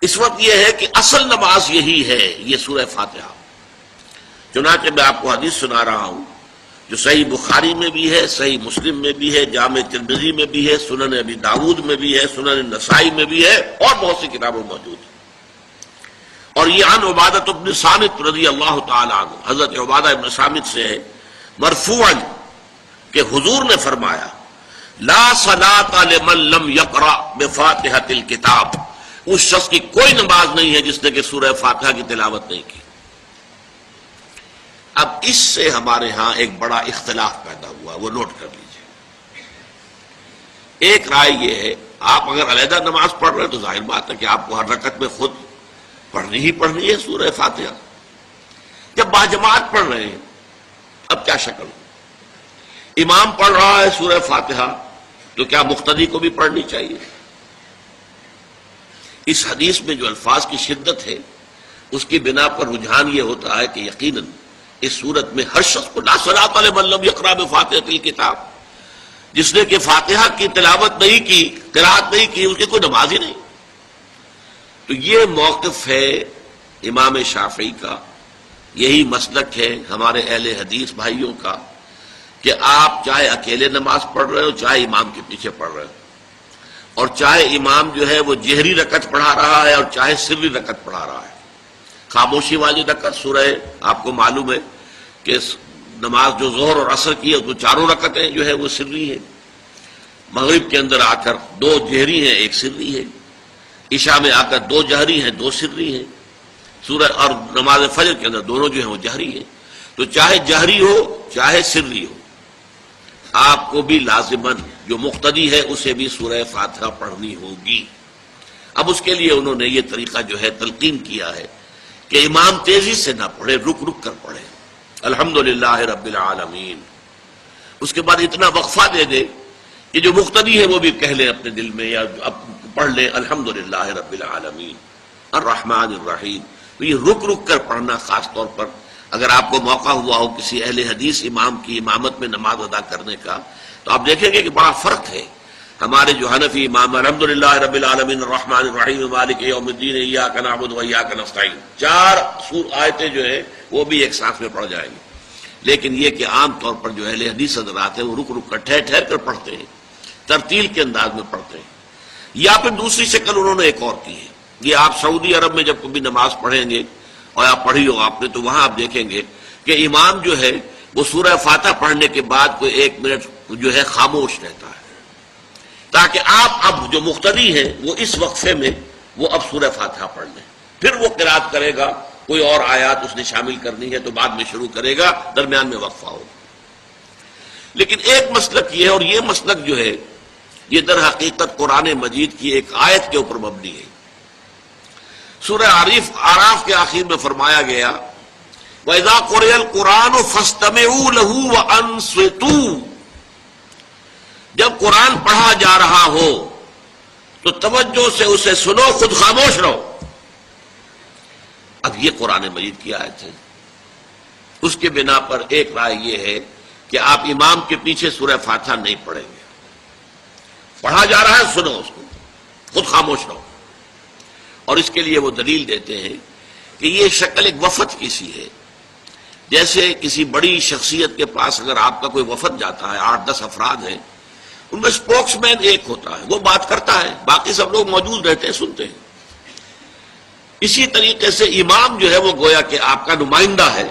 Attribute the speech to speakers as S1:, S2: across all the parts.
S1: اس وقت یہ ہے کہ اصل نماز یہی ہے، یہ سورہ فاتحہ۔ چنانچہ میں آپ کو حدیث سنا رہا ہوں جو صحیح بخاری میں بھی ہے، صحیح مسلم میں بھی ہے، جامع ترمذی میں بھی ہے، سنن ابی داود میں بھی ہے، سنن نسائی میں بھی ہے، اور بہت سی کتابوں میں موجود ہے۔ اور یہ عن عبادہ بن صامت رضی اللہ تعالی عنہ، حضرت عبادہ بن صامت سے ہے مرفوعا کہ حضور نے فرمایا لا صلاۃ لمن لم یقرأ بفاتحۃ الکتاب، اس شخص کی کوئی نماز نہیں ہے جس نے کہ سورہ فاتحہ کی تلاوت نہیں کی۔ اب اس سے ہمارے ہاں ایک بڑا اختلاف پیدا ہوا، وہ نوٹ کر لیجئے۔ ایک رائے یہ ہے آپ اگر علیحدہ نماز پڑھ رہے ہیں تو ظاہر بات ہے کہ آپ کو ہر رکعت میں خود پڑھنی ہی پڑھنی ہے سورہ فاتحہ۔ جب باجماعت پڑھ رہے ہیں اب کیا شکل ہو؟ امام پڑھ رہا ہے سورہ فاتحہ تو کیا مقتدی کو بھی پڑھنی چاہیے؟ اس حدیث میں جو الفاظ کی شدت ہے اس کی بنا پر رجحان یہ ہوتا ہے کہ یقیناً اس صورت میں ہر شخص کو لا صلاۃ لمن لم یقرأ بفاتحۃ الکتاب، جس نے کہ فاتحہ کی تلاوت نہیں کی، قرأت نہیں کی، اس کی کوئی نماز ہی نہیں۔ تو یہ موقف ہے امام شافعی کا، یہی مسلک ہے ہمارے اہل حدیث بھائیوں کا کہ آپ چاہے اکیلے نماز پڑھ رہے ہو، چاہے امام کے پیچھے پڑھ رہے ہو، اور چاہے امام جو ہے وہ جہری رکعت پڑھا رہا ہے اور چاہے سری رکعت پڑھا رہا ہے۔ خاموشی والی رکعت سورہ آپ کو معلوم ہے کہ نماز جو ظہر اور عصر کی ہے تو چاروں رکعتیں جو ہے وہ سری ہے، مغرب کے اندر آ کر دو جہری ہیں ایک سری ہے، عشاء میں آ کر دو جہری ہیں دو سری ہیں، سورہ اور نماز فجر کے اندر دونوں جو ہیں وہ جہری ہیں۔ تو چاہے جہری ہو چاہے سری ہو آپ کو بھی لازماً جو مقتدی ہے اسے بھی سورہ فاتحہ پڑھنی ہوگی۔ اب اس کے لیے انہوں نے یہ طریقہ جو ہے تلقین کیا ہے کہ امام تیزی سے نہ پڑھے، رک رک کر پڑھے الحمدللہ رب العالمین، اس کے بعد اتنا وقفہ دے دے کہ جو مقتدی ہے وہ بھی کہہ لیں اپنے دل میں یا پڑھ لیں الحمدللہ رب العالمین الرحمن الرحیم۔ تو یہ رک رک کر پڑھنا، خاص طور پر اگر آپ کو موقع ہوا ہو کسی اہل حدیث امام کی امامت میں نماز ادا کرنے کا، تو آپ دیکھیں گے کہ بڑا فرق ہے۔ ہمارے جو حنفی امام الحمدللہ رب العالمین الرحمن الرحیم مالک یوم الدین ایاک نعبد و ایاک نستعین، چار آیتیں جو ہیں وہ بھی ایک ساتھ میں پڑھ جائیں گے، لیکن یہ کہ عام طور پر جو اہل حدیث حضرات ہیں وہ رک رک کر ٹھہر ٹھہر کر پڑھتے ہیں، ترتیل کے انداز میں پڑھتے ہیں۔ یا پھر دوسری شکل انہوں نے ایک اور کی ہے، یہ آپ سعودی عرب میں جب کبھی نماز پڑھیں گے اور آپ پڑھی ہو آپ نے تو وہاں آپ دیکھیں گے کہ امام جو ہے وہ سورہ فاتحہ پڑھنے کے بعد کوئی ایک منٹ جو ہے خاموش رہتا ہے تاکہ آپ اب جو مقتدی ہیں وہ اس وقفے میں وہ اب سورہ فاتحہ پڑھ لیں، پھر وہ قرات کرے گا، کوئی اور آیات اس نے شامل کرنی ہے تو بعد میں شروع کرے گا، درمیان میں وقفہ ہوگا۔ لیکن ایک مسلک یہ ہے، اور یہ مسلک جو ہے یہ در حقیقت قرآن مجید کی ایک آیت کے اوپر مبنی ہے۔ سورہ اعراف کے آخر میں فرمایا گیا وَإِذَا قُرِئَ الْقُرْآنُ فَاسْتَمِعُوا لَهُ وَأَنصِتُوا، جب قرآن پڑھا جا رہا ہو تو توجہ سے اسے سنو، خود خاموش رہو۔ اب یہ قرآن مجید کی آیت ہے، اس کے بنا پر ایک رائے یہ ہے کہ آپ امام کے پیچھے سورہ فاتحہ نہیں پڑھیں گے، پڑھا جا رہا ہے سنو اس کو، خود خاموش رہو۔ اور اس کے لیے وہ دلیل دیتے ہیں کہ یہ شکل ایک وفد کی سی ہے، جیسے کسی بڑی شخصیت کے پاس اگر آپ کا کوئی وفد جاتا ہے، 8-10 افراد ہیں، ان میں اسپوکس مین ایک ہوتا ہے، وہ بات کرتا ہے، باقی سب لوگ موجود رہتے ہیں، سنتے ہیں۔ اسی طریقے سے امام جو ہے وہ گویا کہ آپ کا نمائندہ ہے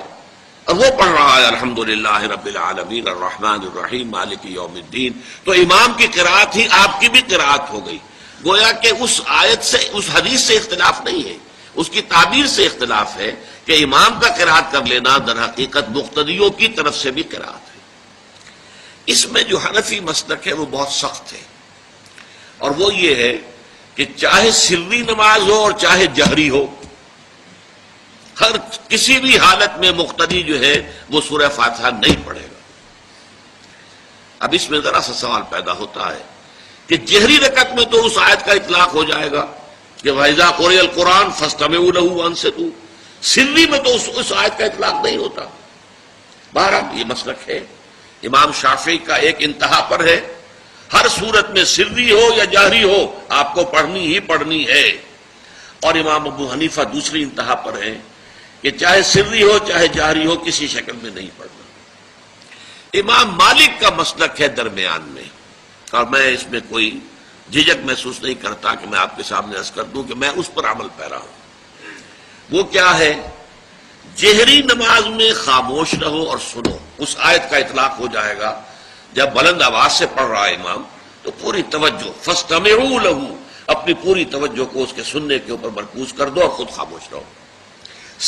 S1: اور وہ پڑھ رہا ہے الحمدللہ رب العالمین الرحمن الرحیم مالک یوم الدین، تو امام کی قرات ہی آپ کی بھی قرات ہو گئی۔ گویا کہ اس آیت سے، اس حدیث سے اختلاف نہیں ہے، اس کی تعبیر سے اختلاف ہے کہ امام کا قرات کر لینا در حقیقت مقتدیوں کی طرف سے بھی قرات ہے۔ اس میں جو حنفی مسلک ہے وہ بہت سخت ہے، اور وہ یہ ہے کہ چاہے سری نماز ہو اور چاہے جہری ہو، ہر کسی بھی حالت میں مقتدی جو ہے وہ سورہ فاتحہ نہیں پڑھے گا۔ اب اس میں ذرا سا سوال پیدا ہوتا ہے کہ جہری رکعت میں تو اس آیت کا اطلاق ہو جائے گا کہ وَإِذَا قُرِئَ الْقُرْآنُ فَاسْتَمِعُوا لَهُ وَأَنصِتُوا، سری میں تو اس آیت کا اطلاق نہیں ہوتا۔ بہرحال یہ مسلک ہے امام شافعی کا، ایک انتہا پر ہے، ہر صورت میں سری ہو یا جہری ہو آپ کو پڑھنی ہی پڑھنی ہے۔ اور امام ابو حنیفہ دوسری انتہا پر ہیں کہ چاہے سری ہو چاہے جہری ہو کسی شکل میں نہیں پڑھنا. امام مالک کا مسلک ہے درمیان میں، اور میں اس میں کوئی جھجک محسوس نہیں کرتا کہ میں آپ کے سامنے عرض کر دوں کہ میں اس پر عمل پیرا ہوں. وہ کیا ہے؟ جہری نماز میں خاموش رہو اور سنو. اس آیت کا اطلاق ہو جائے گا جب بلند آواز سے پڑھ رہا ہے امام تو پوری توجہ، فاستمعوا لہ، اپنی پوری توجہ کو اس کے سننے کے اوپر مرکوز کر دو اور خود خاموش رہو.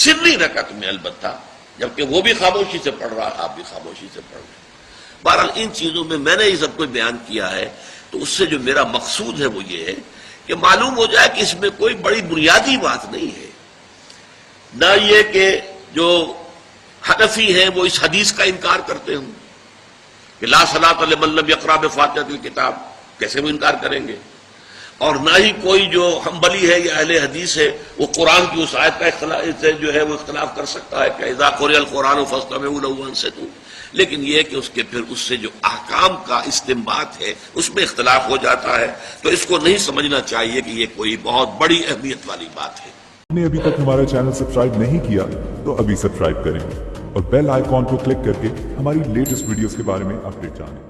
S1: سری رکعت میں البتہ جبکہ وہ بھی خاموشی سے پڑھ رہا ہے، آپ بھی خاموشی سے پڑھ رہے ہیں. بہرحال ان چیزوں میں نے یہ سب کچھ بیان کیا ہے تو اس سے جو میرا مقصود ہے وہ یہ ہے کہ معلوم ہو جائے کہ اس میں کوئی بڑی بنیادی بات نہیں ہے. نہ یہ کہ جو حنفی ہیں وہ اس حدیث کا انکار کرتے ہوں کہ لا صلاۃ لمن لم یقرأ بفاتحۃ الکتاب، کیسے وہ انکار کریں گے؟ اور نہ ہی کوئی جو حنبلی ہے یا اہل حدیث ہے وہ قرآن کی اس آیت کا اختلاف سے جو ہے وہ اختلاف کر سکتا ہے کہ اذا قرئ القرآن فاستمعوا له وانصتوا. لیکن یہ ہے کہ اس کے پھر اس سے جو احکام کا استنباط ہے اس میں اختلاف ہو جاتا ہے، تو اس کو نہیں سمجھنا چاہیے کہ یہ کوئی بہت بڑی اہمیت والی بات ہے.
S2: آپ نے ابھی تک ہمارا چینل سبسکرائب نہیں کیا تو ابھی سبسکرائب کریں اور بیل آئیکن کو کلک کر کے ہماری لیٹسٹ ویڈیوز کے بارے میں اپڈیٹ جانیں.